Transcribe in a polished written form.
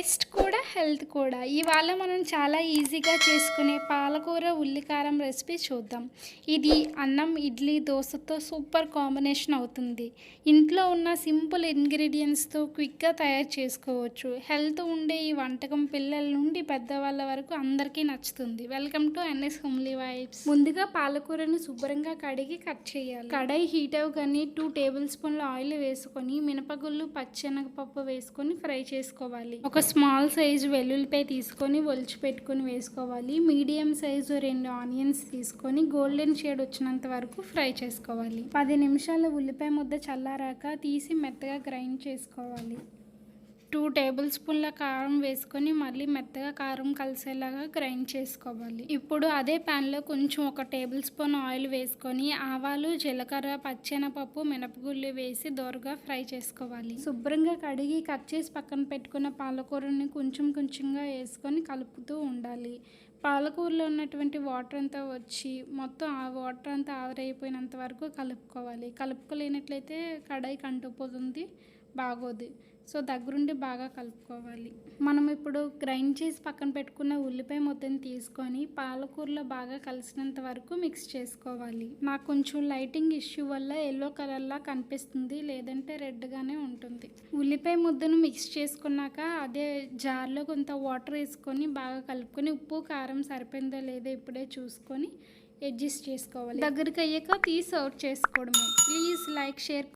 Taste కూడా health కూడా. ఇవాళ మనం చాలా ఈజీగా చేసుకునే పాలకూర ఉల్లికారం రెసిపీ చూద్దాం. ఇది అన్నం, ఇడ్లీ, దోసతో సూపర్ కాంబినేషన్ అవుతుంది. ఇంట్లో ఉన్న సింపుల్ ఇంగ్రీడియంట్స్తో క్విక్గా తయారు చేసుకోవచ్చు. హెల్త్ ఉండే ఈ వంటకం పిల్లల నుండి పెద్దవాళ్ళ వరకు అందరికీ నచ్చుతుంది. Welcome to NS homely vibes. ముందుగా పాలకూరను శుభ్రంగా కడిగి కట్ చేయాలి. కడాయి హీట్ అవ్వగానే 2 టేబుల్ స్పూన్ల ఆయిల్ వేసుకొని మినపగుళ్ళు, పచ్చెనగపప్పు వేసుకొని ఫ్రై చేసుకోవాలి. ఒక స్మాల్ సైజు వెల్లుల్లిపాయ తీసుకొని ఒలిచి పెట్టుకొని వేసుకోవాలి. మీడియం సైజు 2 ఆనియన్స్ తీసుకొని గోల్డెన్ షేడ్ వచ్చినంత వరకు ఫ్రై చేసుకోవాలి. 10 నిమిషాల ఉల్లిపాయ ముద్ద చల్లారాక తీసి మెత్తగా గ్రైండ్ చేసుకోవాలి. 2 టేబుల్ స్పూన్ల కారం వేసుకొని మళ్ళీ మెత్తగా కారం కలిసేలాగా గ్రైండ్ చేసుకోవాలి. ఇప్పుడు అదే ప్యాన్లో కొంచెం 1 టేబుల్ స్పూన్ ఆయిల్ వేసుకొని ఆవాలు, జీలకర్ర, పచ్చెనపప్పు, మినపగుళ్ళు వేసి దోరగా ఫ్రై చేసుకోవాలి. శుభ్రంగా కడిగి కట్ చేసి పక్కన పెట్టుకున్న పాలకూరని కొంచెం కొంచెంగా వేసుకొని కలుపుతూ ఉండాలి. పాలకూరలో ఉన్నటువంటి వాటర్ అంతా వచ్చి మొత్తం ఆ వాటర్ అంతా ఆవిరైపోయినంత వరకు కలుపుకోవాలి. కలుపుకోలేనట్లయితే కడాయికి అంటుకుపోతుంది, బాగోదు. సో దగ్గరుండి బాగా కలుపుకోవాలి. మనం ఇప్పుడు గ్రైండ్ చేసి పక్కన పెట్టుకున్న ఉల్లిపాయ ముద్దని తీసుకొని పాలకూరలో బాగా కలిసినంత వరకు మిక్స్ చేసుకోవాలి. నాకు కొంచెం లైటింగ్ ఇష్యూ వల్ల ఎల్లో కలర్లా కనిపిస్తుంది, లేదంటే రెడ్గానే ఉంటుంది. ఉల్లిపాయ ముద్దను మిక్స్ చేసుకున్నాక అదే జార్లో కొంత వాటర్ వేసుకొని బాగా కలుపుకొని ఉప్పు, కారం సరిపోయిందో లేదో ఇప్పుడే చూసుకొని అడ్జస్ట్ చేసుకోవాలి. దగ్గరికి అయ్యాక తీసి సర్వ్ చేసుకోవడమే. Please like, share.